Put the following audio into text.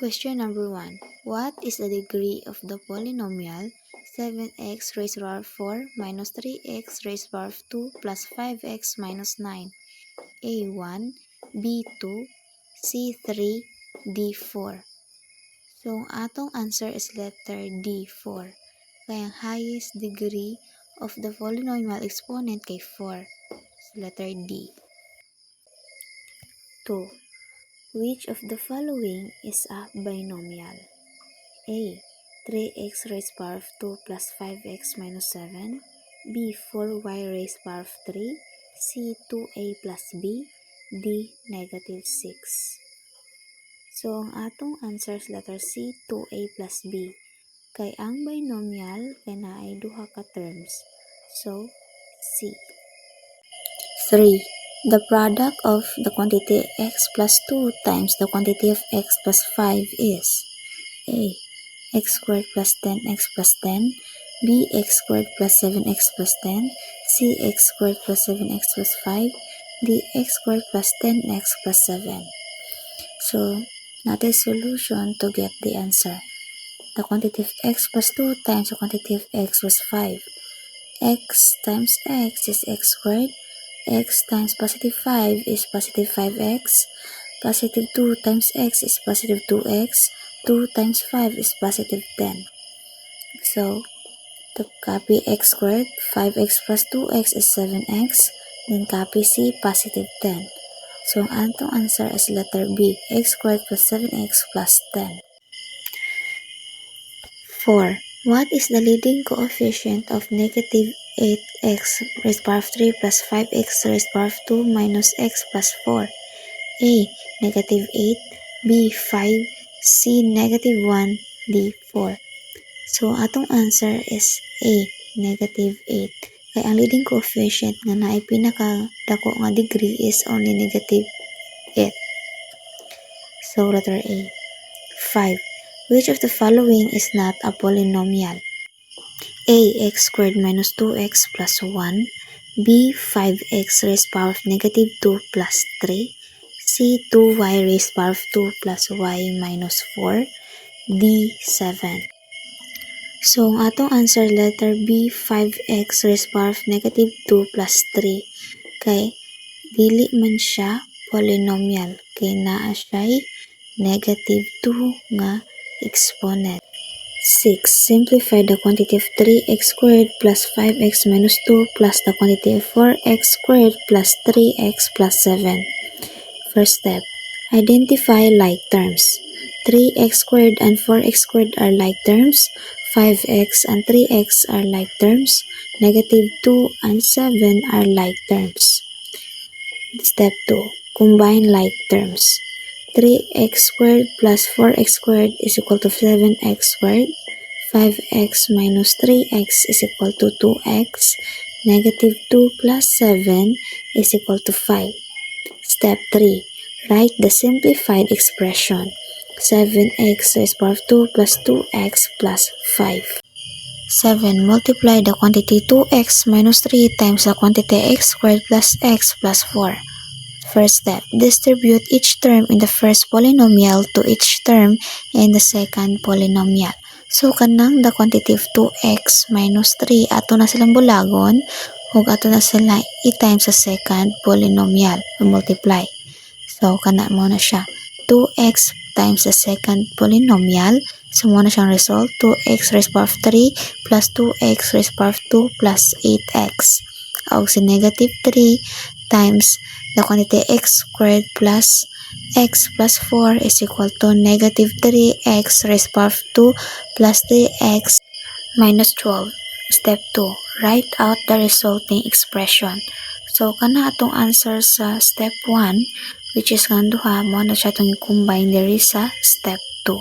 Question number 1. What is the degree of the polynomial 7x raised to the power 4 minus 3x raised to the power 2 plus 5x minus 9? A1, B2, C3, D4. So, ang atong answer is letter D4. Kaya ang highest degree of the polynomial exponent kay 4. So, letter D. 2. Which of the following is a binomial? A. 3x raised to the power of 2 plus 5x minus 7. B. 4y raised to the power of 3. C. 2a plus b. D. Negative 6. So, ang atong answer is letter C, 2a plus b. Kay ang binomial kay naay duha ka terms. So, C. 3. The product of the quantity x plus 2 times the quantity of x plus 5 is A. X squared plus 10x plus 10, B. X squared plus 7x plus 10, C. X squared plus 7x plus 5, D. X squared plus 10x plus 7. So, natin solution to get the answer. The quantity of x plus 2 times the quantity of x was 5. X times x is x squared. X times positive 5 is positive 5x. Positive 2 times x is positive 2x. 2 times 5 is positive 10. So, to copy x squared, 5x plus 2x is 7x. Then copy C, positive 10. So, ang atong answer is letter B, x squared plus 7x plus 10. 4. What is the leading coefficient of negative 8x raised to the power of 3 plus 5x raised to the power of 2 minus x plus 4? A. Negative 8, B. 5, C. Negative 1, D. 4. So, atong answer is A. Negative 8. Kaya ang leading coefficient nga naay pinakadako nga degree is only negative 8. So, letter A. 5. Which of the following is not a polynomial? A. X squared minus 2x plus 1. B. 5x raised to the power of negative 2 plus 3. C. 2y raised to the power of 2 plus y minus 4. D. 7. So, ang atong answer letter B, 5x raised to the power of negative 2 plus 3. Kay, dili man siya polynomial. Kay naa siya'y negative 2 nga exponent. 6. Simplify the quantity of 3x squared plus 5x minus 2 plus the quantity of 4x squared plus 3x plus 7. First step, identify like terms. 3x squared and 4x squared are like terms. 5x and 3x are like terms. Negative 2 and 7 are like terms. Step 2, combine like terms. 3x squared plus 4x squared is equal to 7x squared. 5x minus 3x is equal to 2x. Negative 2 plus 7 is equal to 5. Step 3. Write the simplified expression. 7x raised to the power of 2 plus 2x plus 5. 7. Multiply the quantity 2x minus 3 times the quantity x squared plus x plus 4. First step, distribute each term in the first polynomial to each term in the second polynomial. So, kanang the quantity of 2x minus 3, ato na silang bulagon, ug ato na sila i-times sa second polynomial, multiply. So, kana mo na siya. 2x times the second polynomial, so mo na siyang result, 2x raised to the power of 3 plus 2x raised to the power of 2 plus 8x. O si negative 3 times the quantity x squared plus x plus 4 is equal to negative 3x raised to the power of 2 plus 3x minus 12. Step 2. Write out the resulting expression. So, kana atong answer sa step 1, which is nga duha, mo na siya itong combine diri sa step 2.